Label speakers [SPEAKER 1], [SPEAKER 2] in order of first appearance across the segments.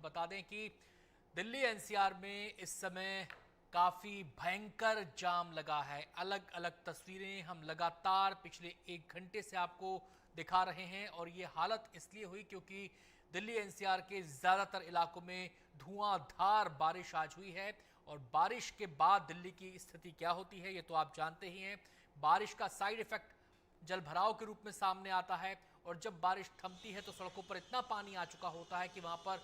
[SPEAKER 1] बता दें कि दिल्ली एनसीआर में इस समय काफ़ी भयंकर जाम लगा है। अलग अलग तस्वीरें हम लगातार पिछले 1 घंटे से आपको दिखा रहे हैं और ये हालत इसलिए हुई क्योंकि दिल्ली एनसीआर के ज़्यादातर इलाकों में धुआंधार बारिश आज हुई है। और बारिश के बाद दिल्ली की स्थिति क्या होती है ये तो आप जानते ही हैं। बारिश का साइड इफेक्ट जल भराव के रूप में सामने आता है और जब बारिश थमती है तो सड़कों पर इतना पानी आ चुका होता है कि वहां पर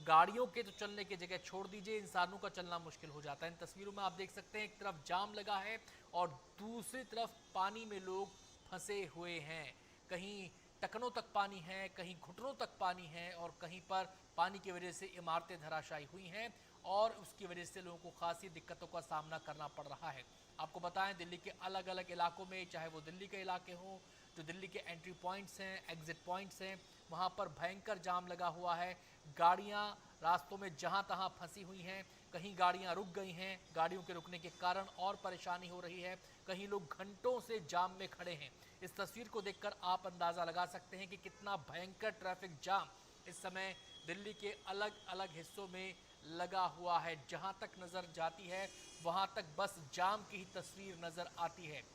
[SPEAKER 1] गाड़ियों के तो चलने की जगह छोड़ दीजिए, इंसानों का चलना मुश्किल हो जाता है। इन तस्वीरों में आप देख सकते हैं एक तरफ जाम लगा है और दूसरी तरफ पानी में लोग फंसे हुए हैं। कहीं टखनों तक पानी है, कहीं घुटनों तक पानी है और कहीं पर पानी की वजह से इमारतें धराशायी हुई हैं और उसकी वजह से लोगों को खासी दिक्कतों का सामना करना पड़ रहा है। आपको बताएं दिल्ली के अलग अलग इलाकों में, चाहे वो दिल्ली के इलाके हों, जो दिल्ली के एंट्री पॉइंट्स हैं, एग्जिट पॉइंट्स हैं, वहाँ पर भयंकर जाम लगा हुआ है। गाड़ियाँ रास्तों में जहाँ तहाँ फंसी हुई हैं, कहीं गाड़ियाँ रुक गई हैं, गाड़ियों के रुकने के कारण और परेशानी हो रही है, कहीं लोग घंटों से जाम में खड़े हैं। इस तस्वीर को देखकर आप अंदाज़ा लगा सकते हैं कि कितना भयंकर ट्रैफिक जाम इस समय दिल्ली के अलग अलग हिस्सों में लगा हुआ है। जहां तक नज़र जाती है वहां तक बस जाम की ही तस्वीर नज़र आती है।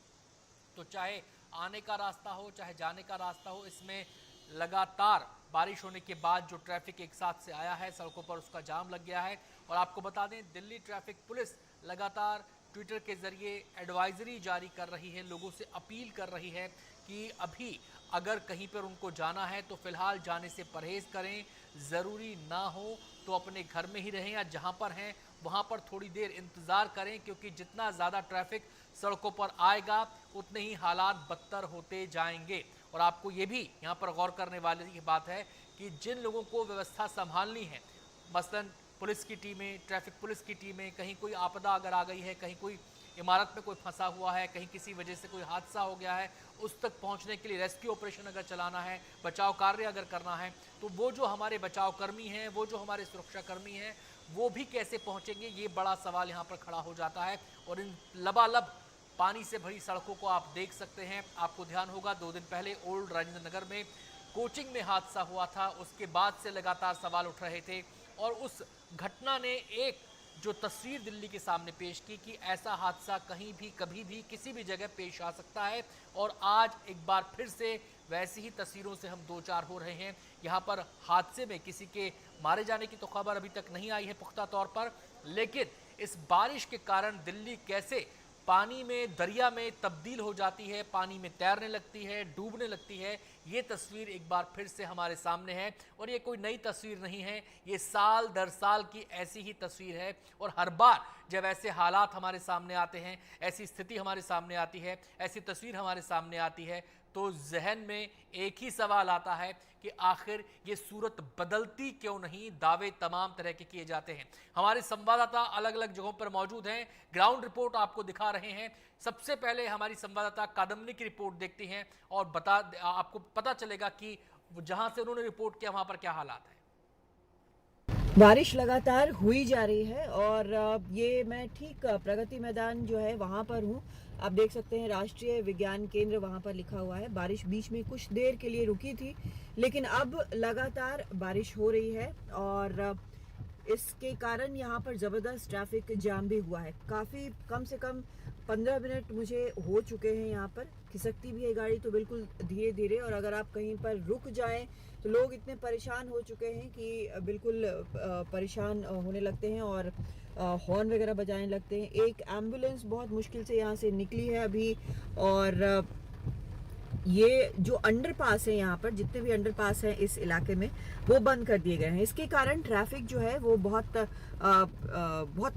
[SPEAKER 1] तो चाहे आने का रास्ता हो चाहे जाने का रास्ता हो, इसमें लगातार बारिश होने के बाद जो ट्रैफिक एक साथ से आया है सड़कों पर उसका जाम लग गया है। और आपको बता दें दिल्ली ट्रैफिक पुलिस लगातार ट्विटर के जरिए एडवाइजरी जारी कर रही है, लोगों से अपील कर रही है कि अभी अगर कहीं पर उनको जाना है तो फिलहाल जाने से परहेज करें, ज़रूरी ना हो तो अपने घर में ही रहें या जहां पर हैं वहां पर थोड़ी देर इंतज़ार करें, क्योंकि जितना ज़्यादा ट्रैफिक सड़कों पर आएगा उतने ही हालात बदतर होते जाएंगे। और आपको ये भी यहाँ पर गौर करने वाली की बात है कि जिन लोगों को व्यवस्था संभालनी है, मसलन पुलिस की टीमें, ट्रैफिक पुलिस की टीमें, कहीं कोई आपदा अगर आ गई है, कहीं कोई इमारत में कोई फंसा हुआ है, कहीं किसी वजह से कोई हादसा हो गया है, उस तक पहुंचने के लिए रेस्क्यू ऑपरेशन अगर चलाना है, बचाव कार्य अगर करना है, तो वो जो हमारे बचाव कर्मी हैं, वो जो हमारे सुरक्षा कर्मी हैं, वो भी कैसे पहुंचेंगे, ये बड़ा सवाल यहाँ पर खड़ा हो जाता है। और इन लबालब पानी से भरी सड़कों को आप देख सकते हैं। आपको ध्यान होगा 2 दिन पहले ओल्ड राजेंद्र नगर में कोचिंग में हादसा हुआ था, उसके बाद से लगातार सवाल उठ रहे थे और उस घटना ने एक जो तस्वीर दिल्ली के सामने पेश की कि ऐसा हादसा कहीं भी कभी भी किसी भी जगह पेश आ सकता है। और आज एक बार फिर से वैसी ही तस्वीरों से हम दो चार हो रहे हैं। यहाँ पर हादसे में किसी के मारे जाने की तो खबर अभी तक नहीं आई है पुख्ता तौर पर, लेकिन इस बारिश के कारण दिल्ली कैसे पानी में, दरिया में तब्दील हो जाती है, पानी में तैरने लगती है, डूबने लगती है, ये तस्वीर एक बार फिर से हमारे सामने है। और ये कोई नई तस्वीर नहीं है, ये साल दर साल की ऐसी ही तस्वीर है। और हर बार जब ऐसे हालात हमारे सामने आते हैं, ऐसी स्थिति हमारे सामने आती है, ऐसी तस्वीर हमारे सामने आती है, तो जहन में एक ही सवाल आता है कि आखिर ये सूरत बदलती क्यों नहीं। दावे तमाम तरह के किए जाते हैं। हमारे संवाददाता अलग अलग जगहों पर मौजूद हैं, ग्राउंड रिपोर्ट आपको दिखा रहे हैं। सबसे पहले हमारी संवाददाता कादम्बनी की रिपोर्ट देखती हैं और आपको पता चलेगा कि जहां से उन्होंने रिपोर्ट किया वहां पर क्या हालात है।
[SPEAKER 2] बारिश लगातार हुई जा रही है और ये मैं ठीक प्रगति मैदान जो है वहाँ पर हूँ। आप देख सकते हैं राष्ट्रीय विज्ञान केंद्र वहाँ पर लिखा हुआ है। बारिश बीच में कुछ देर के लिए रुकी थी, लेकिन अब लगातार बारिश हो रही है और इसके कारण यहाँ पर ज़बरदस्त ट्रैफिक जाम भी हुआ है। काफ़ी कम से कम 15 मिनट मुझे हो चुके हैं। यहाँ पर खिसकती भी है गाड़ी तो बिल्कुल धीरे धीरे, और अगर आप कहीं पर रुक जाएं तो लोग इतने परेशान हो चुके हैं कि बिल्कुल परेशान होने लगते हैं और हॉर्न वगैरह बजाने लगते हैं। एक एम्बुलेंस बहुत मुश्किल से यहाँ से निकली है अभी, और ये जो अंडरपास है, यहाँ पर जितने भी अंडरपास हैं इस इलाके में वो बंद कर दिए गए हैं। इसके कारण ट्रैफिक जो है वो बहुत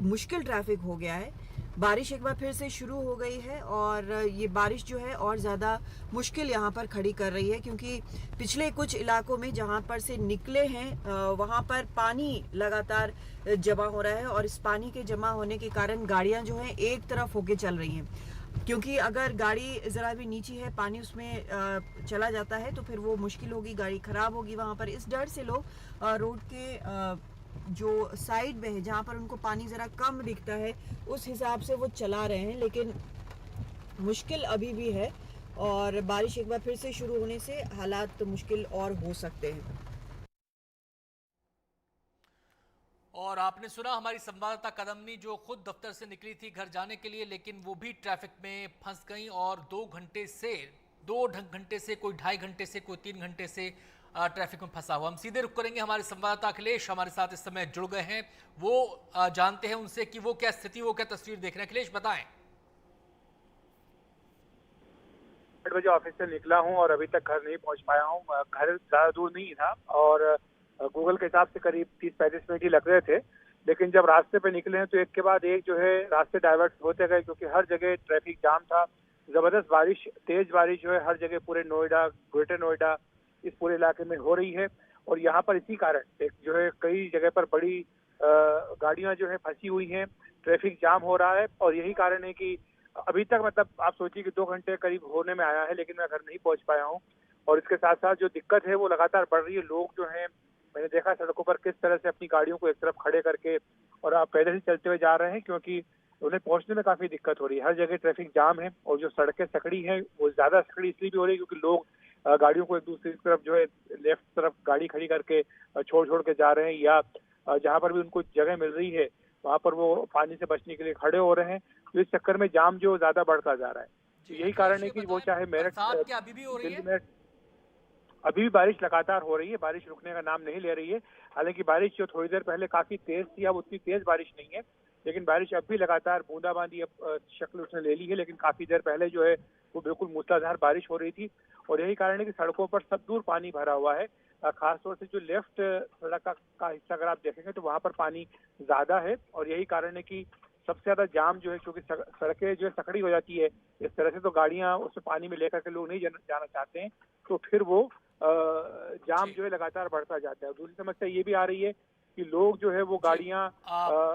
[SPEAKER 2] मुश्किल ट्रैफिक हो गया है। बारिश एक बार फिर से शुरू हो गई है और ये बारिश जो है और ज़्यादा मुश्किल यहाँ पर खड़ी कर रही है, क्योंकि पिछले कुछ इलाकों में जहाँ पर से निकले हैं वहाँ पर पानी लगातार जमा हो रहा है और इस पानी के जमा होने के कारण गाड़ियाँ जो हैं एक तरफ होके चल रही हैं, क्योंकि अगर गाड़ी ज़रा भी नीचे है, पानी उसमें चला जाता है तो फिर वो मुश्किल होगी, गाड़ी ख़राब होगी वहाँ पर। इस डर से लोग रोड के जो साइड में है जहाँ पर उनको पानी ज़रा कम दिखता है उस हिसाब से वो चला रहे हैं, लेकिन मुश्किल अभी भी है और बारिश एक बार फिर से शुरू होने से हालात मुश्किल और हो सकते हैं।
[SPEAKER 1] और आपने सुना हमारी संवाददाता कदमनी जो खुद दफ्तर से निकली थी घर जाने के लिए, लेकिन वो भी ट्रैफिक में फंस गई और 2 घंटे से कोई 2.5 घंटे से कोई 3 घंटे से ट्रैफिक में फंसा हुआ। हम सीधे रुक करेंगे, हमारे संवाददाता अखिलेश हमारे साथ इस समय जुड़ गए हैं, वो जानते हैं उनसे कि वो क्या स्थिति, वो क्या तस्वीर देख रहे हैं। अखिलेश बताएं।
[SPEAKER 3] 8 बजे ऑफिस से निकला हूं और अभी तक घर नहीं पहुंच पाया हूं। घर ज्यादा दूर नहीं था और गूगल के हिसाब से करीब 30-35 मिनट ही लग रहे थे, लेकिन जब रास्ते पे निकले हैं तो एक के बाद एक जो है रास्ते डाइवर्ट होते गए, क्योंकि हर जगह ट्रैफिक जाम था। जबरदस्त बारिश, तेज बारिश जो है हर जगह पूरे नोएडा, ग्रेटर नोएडा, इस पूरे इलाके में हो रही है। और यहाँ पर इसी कारण एक जो है कई जगह पर बड़ी गाड़ियां जो है फंसी हुई हैं, ट्रैफिक जाम हो रहा है। और यही कारण है कि अभी तक मतलब आप सोचिए कि 2 घंटे करीब होने में आया है, लेकिन मैं घर नहीं पहुंच पाया हूं। और इसके साथ साथ जो दिक्कत है वो लगातार बढ़ रही है। लोग जो हैं, मैंने देखा सड़कों पर किस तरह से अपनी गाड़ियों को एक तरफ खड़े करके और आप पैदल ही चलते हुए जा रहे हैं, क्योंकि उन्हें पहुंचने में काफी दिक्कत हो रही है। हर जगह ट्रैफिक जाम है और जो सड़कें सकड़ी हैं वो ज्यादा सकड़ी इसलिए भी हो रही है क्योंकि लोग गाड़ियों को एक दूसरे की तरफ जो है लेफ्ट तरफ गाड़ी खड़ी करके छोड़ के जा रहे हैं, या जहां पर भी उनको जगह मिल रही है वहां पर वो पानी से बचने के लिए खड़े हो रहे हैं। तो इस चक्कर में जाम जो ज्यादा बढ़ता जा रहा है। तो यही कारण है कि वो चाहे मेरठ,
[SPEAKER 1] बरसात क्या अभी भी हो रही
[SPEAKER 3] दिल्ली
[SPEAKER 1] है?
[SPEAKER 3] में अभी भी बारिश लगातार हो रही है, बारिश रुकने का नाम नहीं ले रही है। हालांकि बारिश जो थोड़ी देर पहले काफी तेज थी, अब उतनी तेज बारिश नहीं है, लेकिन बारिश अब भी लगातार बूंदाबांदी अब शक्ल उसने ले ली है। लेकिन काफी देर पहले जो है वो बिल्कुल मूसलाधार बारिश हो रही थी और यही कारण है कि सड़कों पर सब दूर पानी भरा हुआ है। खासतौर से जो लेफ्ट सड़क का हिस्सा अगर आप देखेंगे तो वहां पर पानी ज्यादा है और यही कारण है कि सबसे ज्यादा जाम जो है, क्योंकि सड़कें जो है सकड़ी हो जाती है इस तरह से, तो गाड़ियां उसमें पानी में लेकर के लोग नहीं जाना चाहते हैं, तो फिर वो जाम जो है लगातार बढ़ता जाता है। दूसरी समस्या ये भी आ रही है कि लोग जो है वो गाड़ियां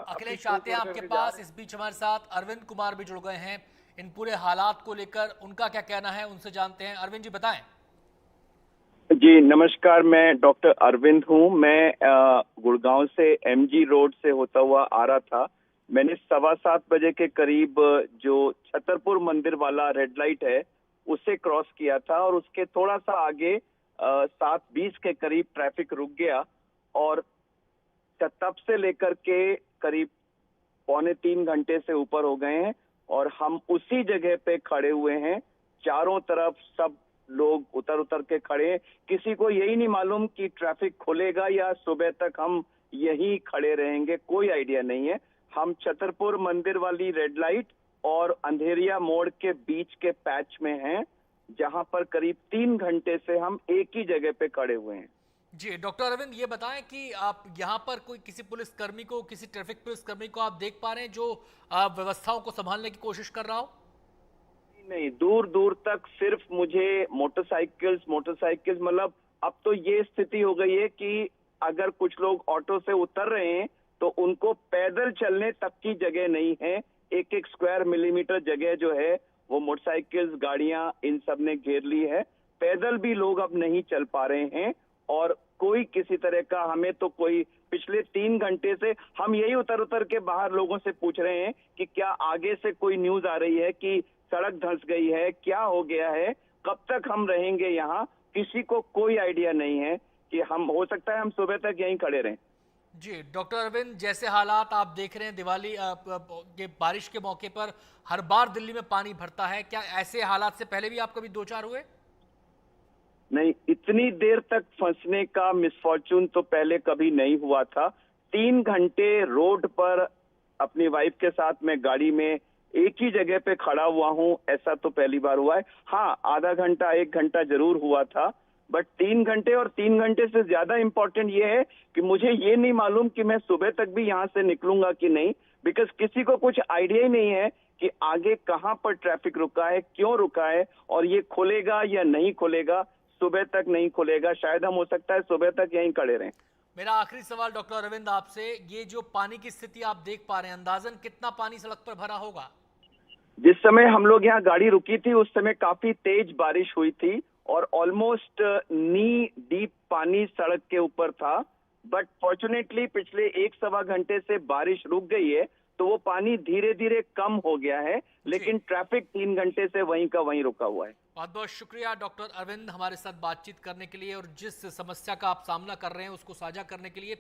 [SPEAKER 1] अखिलेश आते हैं आपके पास। इस बीच हमारे साथ अरविंद कुमार भी जुड़ गए हैं, इन पूरे हालात को लेकर उनका क्या कहना है उनसे जानते हैं। अरविंद जी बताएं।
[SPEAKER 4] जी नमस्कार, मैं डॉक्टर अरविंद हूँ। मैं गुड़गांव से एमजी रोड से होता हुआ आ रहा था। मैंने 7:15 बजे के करीब जो छतरपुर मंदिर वाला रेड लाइट है उसे क्रॉस किया था और उसके थोड़ा सा आगे 7:20 के करीब ट्रैफिक रुक गया और तब से लेकर के करीब 2.25 घंटे से ऊपर हो गए हैं और हम उसी जगह पे खड़े हुए हैं। चारों तरफ सब लोग उतर के खड़े हैं। किसी को यही नहीं मालूम कि ट्रैफिक खुलेगा या सुबह तक हम यहीं खड़े रहेंगे, कोई आइडिया नहीं है। हम छतरपुर मंदिर वाली रेड लाइट और अंधेरिया मोड़ के बीच के पैच में हैं, जहां पर करीब 3 घंटे से हम एक ही जगह पे खड़े हुए हैं।
[SPEAKER 1] जी डॉक्टर अरविंद, ये बताएं कि आप यहाँ पर कोई किसी पुलिसकर्मी को, किसी ट्रैफिक पुलिसकर्मी को आप देख पा रहे हैं जो व्यवस्थाओं को संभालने की कोशिश कर रहा हो?
[SPEAKER 4] नहीं, दूर दूर तक सिर्फ मुझे मोटरसाइकिल्स मतलब अब तो ये स्थिति हो गई है कि अगर कुछ लोग ऑटो से उतर रहे हैं तो उनको पैदल चलने तक की जगह नहीं है। 1-1 स्क्वायर मिलीमीटर जगह जो है वो मोटरसाइकिल्स, गाड़ियां इन सब ने घेर ली है। पैदल भी लोग अब नहीं चल पा रहे हैं और कोई किसी तरह का, हमें तो कोई पिछले 3 घंटे से हम यही उतर के बाहर लोगों से पूछ रहे हैं कि क्या आगे से कोई न्यूज आ रही है कि सड़क धंस गई है, क्या हो गया है, कब तक हम रहेंगे यहाँ। किसी को कोई आइडिया नहीं है कि हम, हो सकता है हम सुबह तक यहीं खड़े रहें।
[SPEAKER 1] जी डॉक्टर अरविंद, जैसे हालात आप देख रहे हैं दिवाली के बारिश के मौके पर हर बार दिल्ली में पानी भरता है, क्या ऐसे हालात से पहले भी आप कभी 2-4 हुए?
[SPEAKER 4] नहीं, इतनी देर तक फंसने का मिसफॉर्चून तो पहले कभी नहीं हुआ था। 3 घंटे रोड पर अपनी वाइफ के साथ मैं गाड़ी में एक ही जगह पे खड़ा हुआ हूँ, ऐसा तो पहली बार हुआ है। हाँ, आधा घंटा 1 घंटा जरूर हुआ था, बट 3 घंटे और 3 घंटे से ज्यादा इंपॉर्टेंट ये है कि मुझे ये नहीं मालूम कि मैं सुबह तक भी यहाँ से निकलूंगा कि नहीं, बिकॉज किसी को कुछ आइडिया ही नहीं है कि आगे कहाँ पर ट्रैफिक रुका है, क्यों रुका है और ये खुलेगा या नहीं खुलेगा। सुबह तक नहीं खुलेगा, शायद हम, हो सकता है सुबह तक यहीं खड़े रहें।
[SPEAKER 1] मेरा आखिरी सवाल डॉक्टर अरविंद आपसे, ये जो पानी की स्थिति आप देख पा रहे हैं, अंदाजन कितना पानी सड़क पर भरा होगा?
[SPEAKER 4] जिस समय हम लोग यहाँ गाड़ी रुकी थी उस समय काफी तेज बारिश हुई थी और ऑलमोस्ट नी डीप पानी सड़क के ऊपर था, बट फॉर्चुनेटली पिछले 1-1.25 घंटे से बारिश रुक गई है तो वो पानी धीरे धीरे कम हो गया है, लेकिन ट्रैफिक 3 घंटे से वहीं का वहीं रुका हुआ है।
[SPEAKER 1] बहुत बहुत शुक्रिया डॉक्टर अरविंद हमारे साथ बातचीत करने के लिए और जिस समस्या का आप सामना कर रहे हैं उसको साझा करने के लिए।